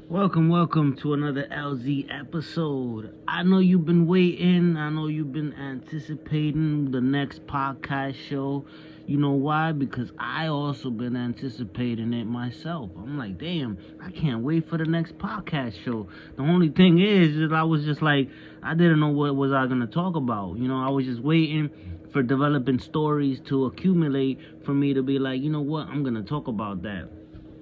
Welcome to another LZ episode. I know you've been waiting. I know you've been anticipating the next podcast show. You know why? Because I also been anticipating it myself. I'm like, damn, I can't wait for the next podcast show. The only thing is that I was just like, I didn't know what was I gonna talk about. I was just waiting for developing stories to accumulate for me to be like, you know what, I'm gonna talk about that.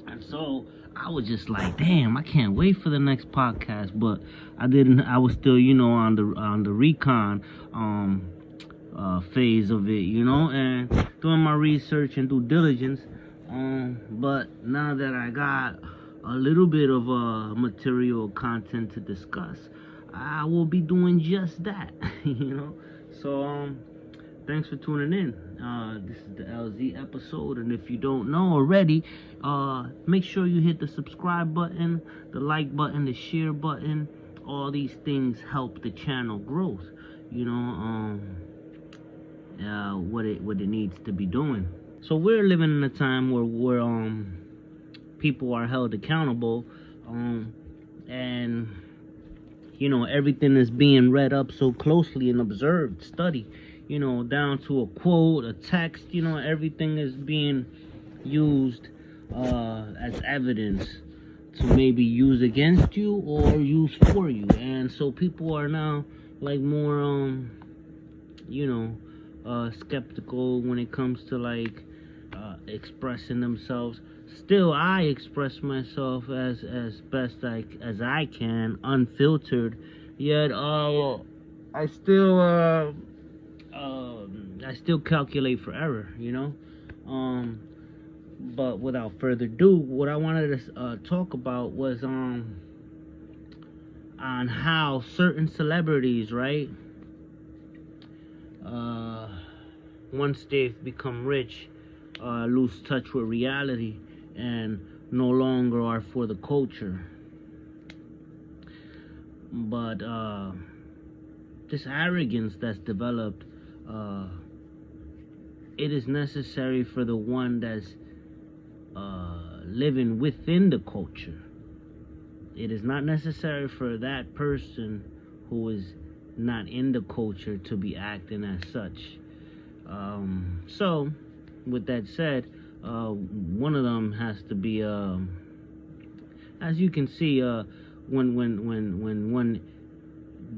And so I was just like, damn, I can't wait for the next podcast. But I didn't. I was still, on the recon phase of it, and doing my research and due diligence. But now that I got a little bit of material content to discuss, I will be doing just that, So thanks for tuning in. This is the LZ episode, and if you don't know already, make sure you hit the subscribe button, the like button, the share button. All these things help the channel growth. What it needs to be doing. So we're living in a time where people are held accountable, and everything is being read up so closely and observed, studied. Down to a quote, a text, everything is being used as evidence to maybe use against you or use for you. And so people are now like more, skeptical when it comes to like expressing themselves. Still, I express myself as best as I can, unfiltered. Yet, I still calculate for error, But without further ado, what I wanted to talk about was on how certain celebrities, right? Once they've become rich, lose touch with reality and no longer are for the culture. But this arrogance that's developed, it is necessary for the one that's living within the culture. It is not necessary for that person who is not in the culture to be acting as such. So, with that said, one of them has to be, as you can see, when one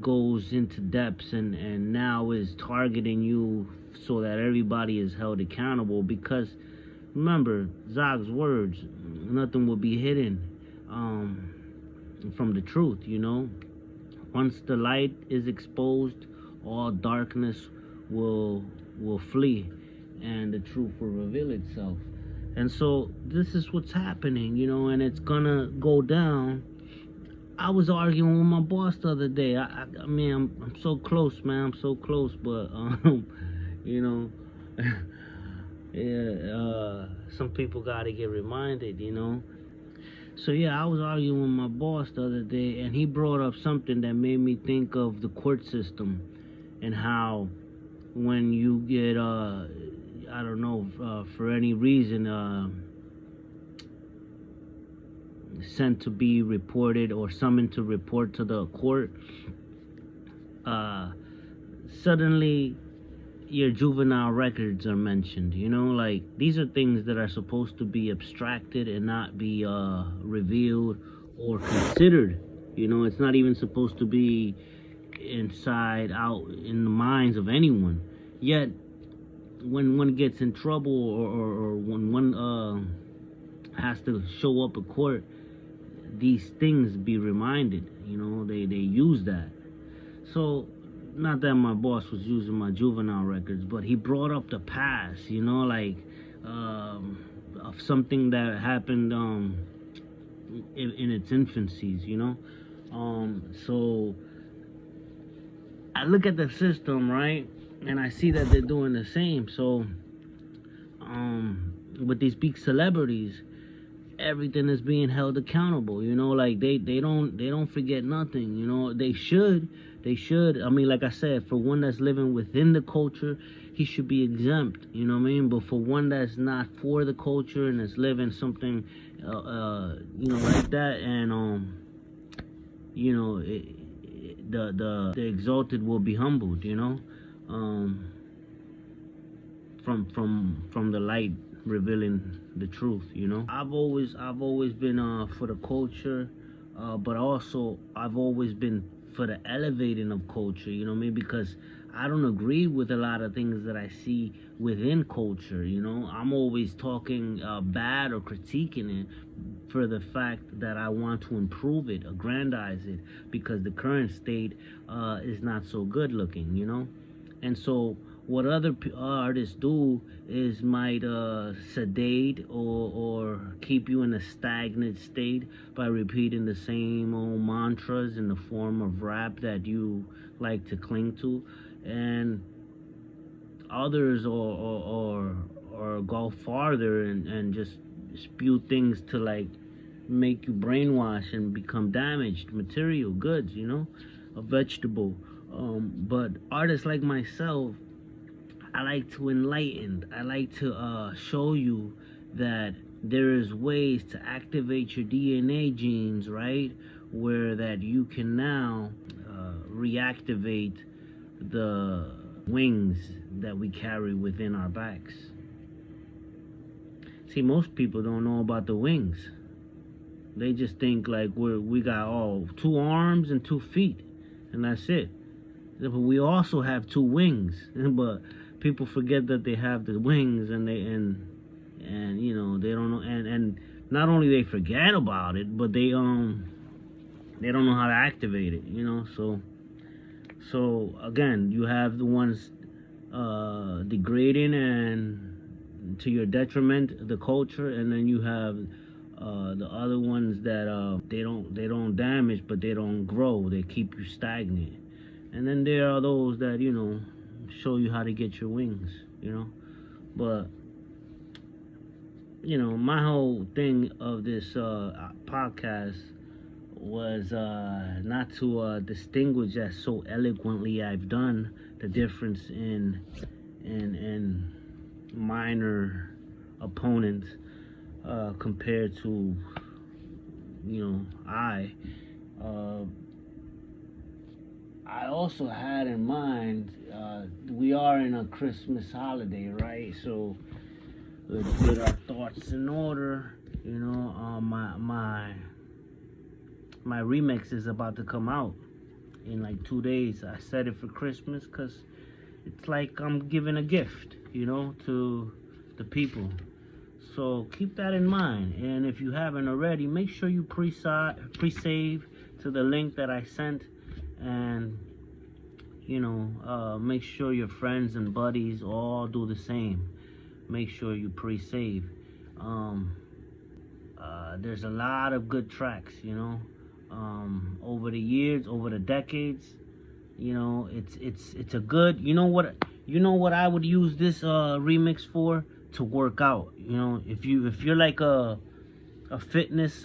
goes into depths and now is targeting you so that everybody is held accountable, because remember Zog's words, nothing will be hidden from the truth. Once the light is exposed, all darkness will flee and the truth will reveal itself. And so this is what's happening, and it's gonna go down. I was arguing with my boss the other day. I mean, I'm so close, man. I'm so close, but yeah. Some people gotta get reminded, So yeah, I was arguing with my boss the other day, and he brought up something that made me think of the court system and how when you get I don't know, for any reason sent to be reported or summoned to report to the court, suddenly your juvenile records are mentioned. Like these are things that are supposed to be abstracted and not be revealed or considered. It's not even supposed to be inside out in the minds of anyone. Yet when one gets in trouble or when one has to show up at court, these things be reminded. They use that. So not that my boss was using my juvenile records, but he brought up the past, like of something that happened in its infancies, So I look at the system, right, and I see that they're doing the same. So with these big celebrities, everything is being held accountable. Like they don't forget nothing. They should. I mean, like I said, for one that's living within the culture, he should be exempt. But for one that's not for the culture and is living something like that, and the exalted will be humbled, um, from the light revealing the truth. I've always been for the culture, but also I've always been for the elevating of culture. Maybe because I don't agree with a lot of things that I see within culture. I'm always talking bad or critiquing it for the fact that I want to improve it, aggrandize it, because the current state is not so good looking. And so what other artists do is might sedate or keep you in a stagnant state by repeating the same old mantras in the form of rap that you like to cling to, and others or go farther and just spew things to like make you brainwash and become damaged material goods, a vegetable. But artists like myself, I like to enlighten. I like to show you that there is ways to activate your DNA genes, right? Where that you can now reactivate the wings that we carry within our backs. See, most people don't know about the wings. They just think like we got 2 arms and 2 feet, and that's it. But we also have 2 wings. But people forget that they have the wings, and they don't know, and not only they forget about it, but they don't know how to activate it. So again, you have the ones degrading and to your detriment the culture, and then you have the other ones that they don't damage, but they don't grow. They keep you stagnant. And then there are those that show you how to get your wings. But my whole thing of this podcast was not to distinguish, as so eloquently I've done, the difference in minor opponents compared to I also had in mind, we are in a Christmas holiday, right? So let's get our thoughts in order. My remix is about to come out in like 2 days. I set it for Christmas because it's like I'm giving a gift, to the people. So keep that in mind. And if you haven't already, make sure you pre-save to the link that I sent, and make sure your friends and buddies all do the same. Make sure you pre-save. There's a lot of good tracks, over the years, over the decades. It's a good. You know what I would use this remix for? To work out. If you're like a fitness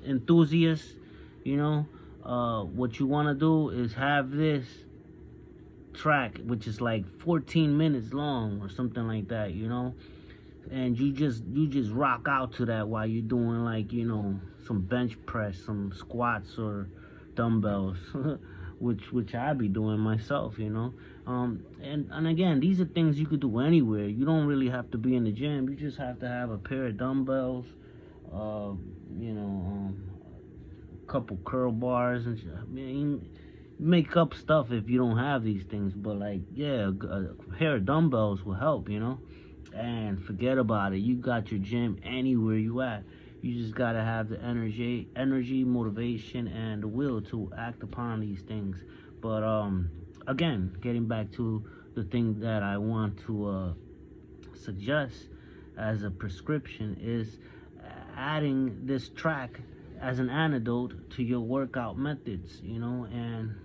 enthusiast, what you want to do is have this track, which is like 14 minutes long or something like that, and you just rock out to that while you're doing like some bench press, some squats or dumbbells, which I be doing myself, and again, these are things you could do anywhere. You don't really have to be in the gym. You just have to have a pair of dumbbells, couple curl bars, and make up stuff if you don't have these things. But like, yeah, a pair of dumbbells will help, and forget about it. You got your gym anywhere you at. You just gotta have the energy, motivation, and the will to act upon these things. But again, getting back to the thing that I want to suggest as a prescription is adding this track as an antidote to your workout methods, and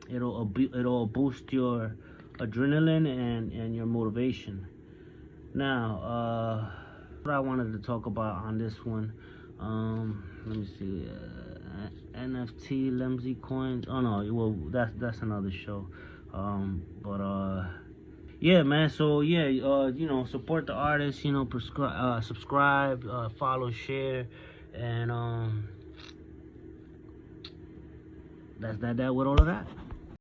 it'll boost your adrenaline and your motivation. Now, what I wanted to talk about on this one, let me see, NFT, Lemzy coins. Oh no, well that's another show. But Yeah, man. So yeah, support the artists. Subscribe, follow, share, and that's that with all of that.